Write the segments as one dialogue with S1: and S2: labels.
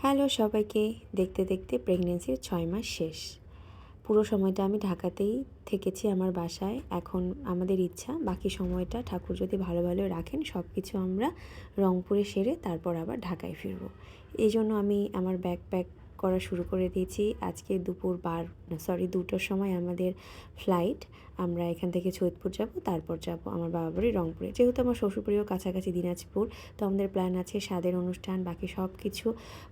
S1: Hello সবাইকে। দেখতে দেখতে প্রেগনেন্সির 6 মাস শেষ। পুরো সময়টা আমি ঢাকাতেই থেকেছি আমার বাসায়। এখন আমাদের ইচ্ছা বাকি সময়টা ঠাকুর যদি ভালো ভালো রাখেন সব কিছু আমরা রংপুরে সেরে তারপর আবার ঢাকায় ফিরব। এই জন্য আমি আমার ব্যাগ প্যাক করা শুরু করে দিয়েছি। আজকে দুপুর 2টার সময় আমাদের ফ্লাইট। আমরা এখান থেকে সৈয়দপুর যাব, তারপর যাব আমার বাবার বাড়ি রংপুরে। যেহেতু আমার শ্বশুরবাড়িও কাছাকাছি দিনাজপুর, তো আমাদের প্ল্যান আছে স্বাদের অনুষ্ঠান বাকি সব কিছু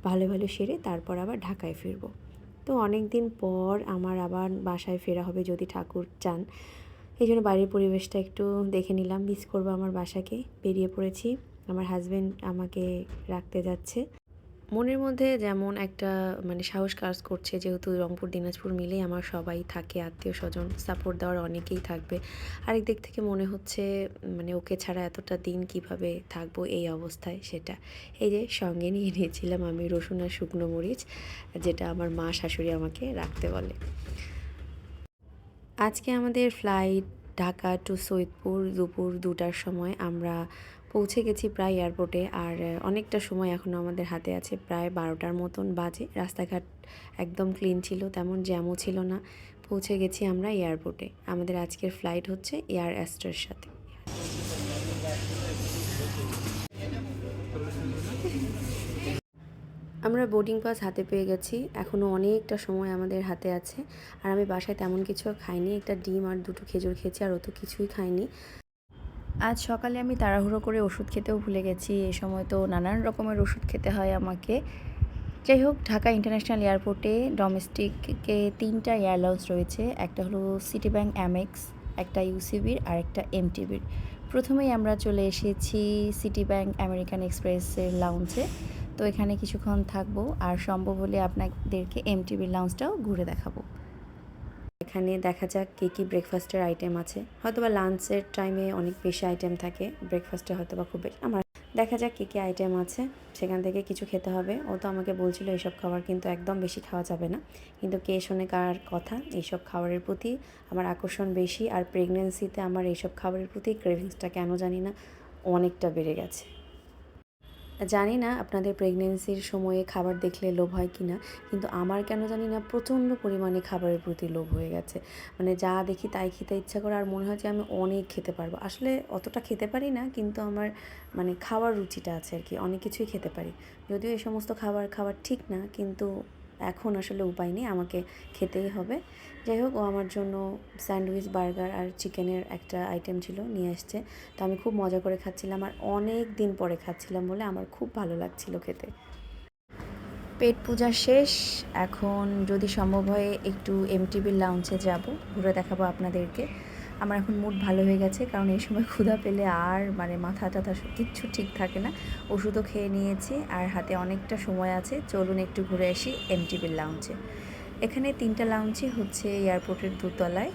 S1: ভালো ভালো সেরে তারপর আবার ঢাকায় ফিরব। তো অনেক দিন পর আমার আবার বাসায় ফেরা হবে যদি ঠাকুর চান। এই জন্য বাইরের পরিবেশটা একটু দেখে নিলাম, মিস করবো আমার বাসাকে। বেরিয়ে পড়েছি, আমার হাজব্যান্ড আমাকে রাখতে যাচ্ছে। মনের মধ্যে যেমন একটা সাহস কাজ করছে, যেহেতু রংপুর দিনাজপুর মিলেই আমার সবাই থাকে, আত্মীয় স্বজন সাপোর্ট দেওয়ার অনেকেই থাকবে। আরেক দিক থেকে মনে হচ্ছে ওকে ছাড়া এতটা দিন কিভাবে থাকবো এই অবস্থায়, সেটা এই যে সঙ্গে নিয়ে নিয়েছিলাম আমি রসুন আর শুকনো মরিচ, যেটা আমার মা শাশুড়ি আমাকে রাখতে বলে। আজকে আমাদের ফ্লাইট ঢাকা টু সৈয়দপুর দুপুর 2টার সময়। আমরা পৌঁছে গেছি প্রায় এয়ারপোর্টে, আর অনেকটা সময় এখনও আমাদের হাতে আছে, প্রায় 12টার মতন বাজে। রাস্তাঘাট একদম ক্লিন ছিল, তেমন জ্যামও ছিল না। পৌঁছে গেছি আমরা এয়ারপোর্টে। আমাদের আজকের ফ্লাইট হচ্ছে এয়ার অ্যাস্ট্রার সাথে। আমরা বোর্ডিং পাস হাতে পেয়ে গেছি, এখনও অনেকটা সময় আমাদের হাতে আছে। আর আমি বাসায় তেমন কিছু খাইনি, একটা ডিম আর 2টো খেজুর খেয়েছি, আর অত কিছুই খাইনি। আজ সকালে আমি তাড়াহুড়ো করে ওষুধ খেতেও ভুলে গেছি। এই সময় তো নানান রকমের ওষুধ খেতে হয় আমাকে। যাই হোক, ঢাকা ইন্টারন্যাশনাল এয়ারপোর্টে ডোমেস্টিকে 3টা এয়ারলাইন্স রয়েছে। একটা হলো সিটি ব্যাংক অ্যামেক্স, একটা ইউসিবির আর একটা এমটিবির। প্রথমেই আমরা চলে এসেছি সিটি ব্যাংক আমেরিকান এক্সপ্রেসের লাউঞ্জে। তো এখানে কিছুক্ষণ থাকবো, আর সম্ভব হলে আপনাদেরকে এমটিবির লাউঞ্জটাও ঘুরে দেখাবো। এখানে দেখা যাক কী কী ব্রেকফাস্টের আইটেম আছে। হয়তোবা লাঞ্চের টাইমে অনেক বেশি আইটেম থাকে, ব্রেকফাস্টে হয়তোবা খুব বেশি। আমার দেখা যাক কী কী আইটেম আছে, সেখান থেকে কিছু খেতে হবে। ও তো আমাকে বলছিল এইসব খাবার কিন্তু একদম বেশি খাওয়া যাবে না, কিন্তু কে শোনে কার কথা। এইসব খাবারের প্রতি আমার আকর্ষণ বেশি, আর প্রেগনেন্সিতে আমার এইসব খাবারের প্রতি ক্রেভিংসটা কেন জানি না অনেকটা বেড়ে গেছে। জানি না আপনাদের প্রেগনেন্সির সময়ে খাবার দেখলে লোভ হয় কি না, কিন্তু আমার কেন জানি না প্রচণ্ড পরিমাণে খাবারের প্রতি লোভ হয়ে গেছে। যা দেখি তাই খেতে ইচ্ছা করে, আর মনে হয় যে আমি অনেক খেতে পারবো। আসলে অতটা খেতে পারি না, কিন্তু আমার খাওয়ার রুচিটা আছে আর কি, অনেক কিছুই খেতে পারি। যদিও এই সমস্ত খাবার খাওয়ার ঠিক না, কিন্তু এখন আসলে উপায় নেই, আমাকে খেতেই হবে। যাই হোক, ও আমার জন্য স্যান্ডউইচ, বার্গার আর চিকেনের একটা আইটেম ছিল, নিয়ে এসছে। তো আমি খুব মজা করে খাচ্ছিলাম, আর অনেক দিন পরে খাচ্ছিলাম বলে আমার খুব ভালো লাগছিল খেতে। পেট পূজা শেষ। এখন যদি সম্ভব হয় একটু এমটিবির লাউঞ্জে যাব, ঘুরে দেখাবো আপনাদেরকে। আমার এখন মুড ভালো হয়ে গেছে, কারণ এই সময় ক্ষুধা পেলে আর মাথা টাথা কিচ্ছু ঠিক থাকে না। ওষুধও খেয়ে নিয়েছি, আর হাতে অনেকটা সময় আছে। চলুন একটু ঘুরে আসি এমটিবির লাউঞ্জে। এখানে 3টা লাউঞ্জই হচ্ছে এয়ারপোর্টের দোতলায়।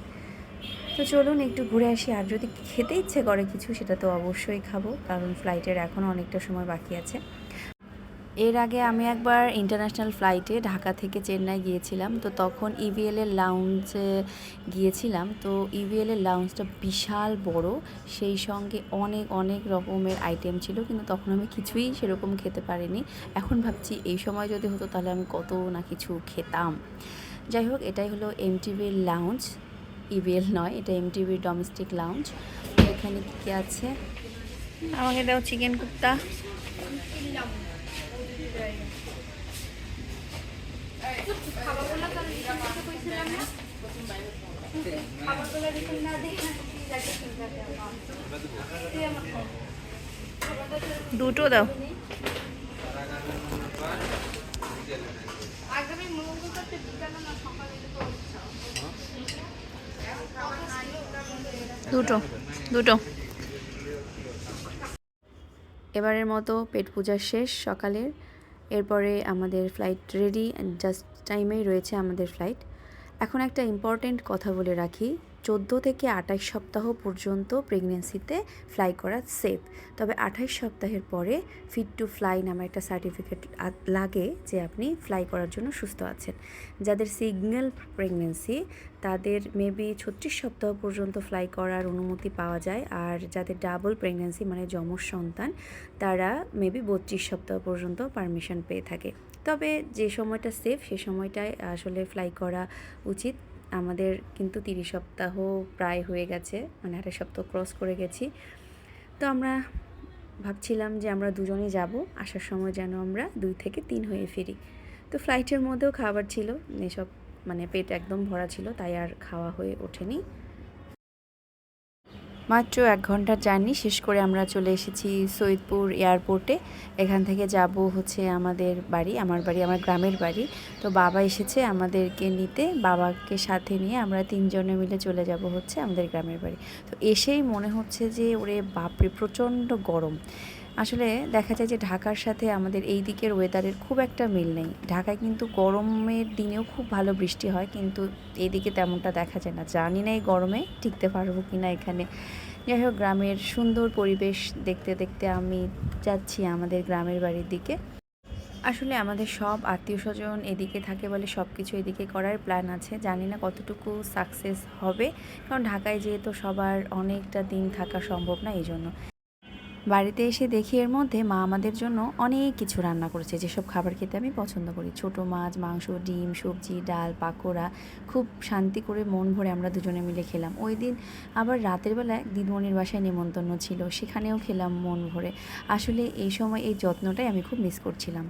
S1: তো চলুন একটু ঘুরে আসি, আর যদি খেতে ইচ্ছে করে কিছু সেটা তো অবশ্যই খাবো, কারণ ফ্লাইটের এখনও অনেকটা সময় বাকি আছে। এর আগে আমি একবার ইন্টারন্যাশনাল ফ্লাইটে ঢাকা থেকে চেন্নাই গিয়েছিলাম, তো তখন ইভিএলের লাউঞ্জে গিয়েছিলাম। তো ইভিএলের লাউঞ্জটা বিশাল বড়, সেই সঙ্গে অনেক অনেক রকমের আইটেম ছিল, কিন্তু তখন আমি কিছুই সেরকম খেতে পারিনি। এখন ভাবছি এই সময় যদি হতো তাহলে আমি কত না কিছু খেতাম। যাই হোক, এটাই হলো এমটিভির লাউঞ্জ, ইভিএল নয়, এটা এমটিভির ডোমেস্টিক লাউঞ্জ। এখানে কী আছে, আমাকে দাও চিকেন কুপ্তা। দুটো দাও। দুটো দুটো। এবারের মতো পেট পূজা শেষ সকালের। এরপরে আমাদের ফ্লাইট রেডি, জাস্ট টাইমেই রয়েছে আমাদের ফ্লাইট। এখন একটা ইম্পর্ট্যান্ট কথা বলে রাখি, 14 থেকে 28 সপ্তাহ পর্যন্ত প্রেগনেন্সিতে ফ্লাই করা সেফ। তবে 28 সপ্তাহের পরে ফিট টু ফ্লাই নামে একটা সার্টিফিকেট লাগে যে আপনি ফ্লাই করার জন্য সুস্থ আছেন। যাদের সিঙ্গেল প্রেগনেন্সি তাদের মেবি 36 সপ্তাহ পর্যন্ত ফ্লাই করার অনুমতি পাওয়া যায়, আর যাদের ডাবল প্রেগনেন্সি মানে যমজ সন্তান তারা মেবি 32 সপ্তাহ পর্যন্ত পারমিশন পেয়ে থাকে। তবে যে সময়টা সেফ সে সময়টায় আসলে ফ্লাই করা উচিত। আমাদের কিন্তু 30 সপ্তাহ প্রায় হয়ে গেছে, মানে 28 সপ্তাহ ক্রস করে গেছি। তো আমরা ভাবছিলাম যে আমরা দুজনেই যাব, আসার সময় যেন আমরা 2 থেকে 3 হয়ে ফিরি। তো ফ্লাইটের মধ্যেও খাবার ছিল, এসব মানে পেট একদম ভরা ছিল, তাই আর খাওয়া হয়ে ওঠেনি। মাত্র 1 ঘন্টার জার্নি শেষ করে আমরা চলে এসেছি সৈয়দপুর এয়ারপোর্টে। এখান থেকে যাব হচ্ছে আমাদের বাড়ি, আমার গ্রামের বাড়ি। তো বাবা এসেছে আমাদেরকে নিতে, বাবাকে সাথে নিয়ে আমরা 3 জনে মিলে চলে যাব হচ্ছে আমাদের গ্রামের বাড়ি। তো এসেই মনে হচ্ছে যে ওরে বাপরে প্রচণ্ড গরম। আসলে দেখা যায় যে ঢাকার সাথে আমাদের এই দিকের ওয়েদারের খুব একটা মিল নেই। ঢাকায় কিন্তু গরমের দিনেও খুব ভালো বৃষ্টি হয়, কিন্তু এদিকে তেমনটা দেখা যায় না। জানি না এই গরমে টিকতে পারবো কি না এখানে। যাই হোক, গ্রামের সুন্দর পরিবেশ দেখতে দেখতে আমি যাচ্ছি আমাদের গ্রামের বাড়ির দিকে। আসলে আমাদের সব আত্মীয়স্বজন এদিকে থাকে বলে সব কিছু এদিকে করার প্ল্যান আছে। জানি না কতটুকু সাকসেস হবে, কারণ ঢাকায় যেহেতু সবার অনেকটা দিন থাকা সম্ভব না, এই জন্য। বাড়িতে এসে দেখি এর মধ্যে মা আমাদের জন্য অনেক কিছু রান্না করেছে, যেসব খাবার খেতে আমি পছন্দ করি। ছোট মাছ, মাংস, ডিম, সবজি, ডাল, পাকোড়া। খুব শান্তি করে মন ভরে আমরা দুজনে মিলে খেলাম। ওই দিন আবার রাতের বেলা দিদিমণির বাসায় নেমন্তন্ন ছিল, সেখানেও খেলাম মন ভরে। আসলে এই সময় এই যত্নটাই আমি খুব মিস করছিলাম।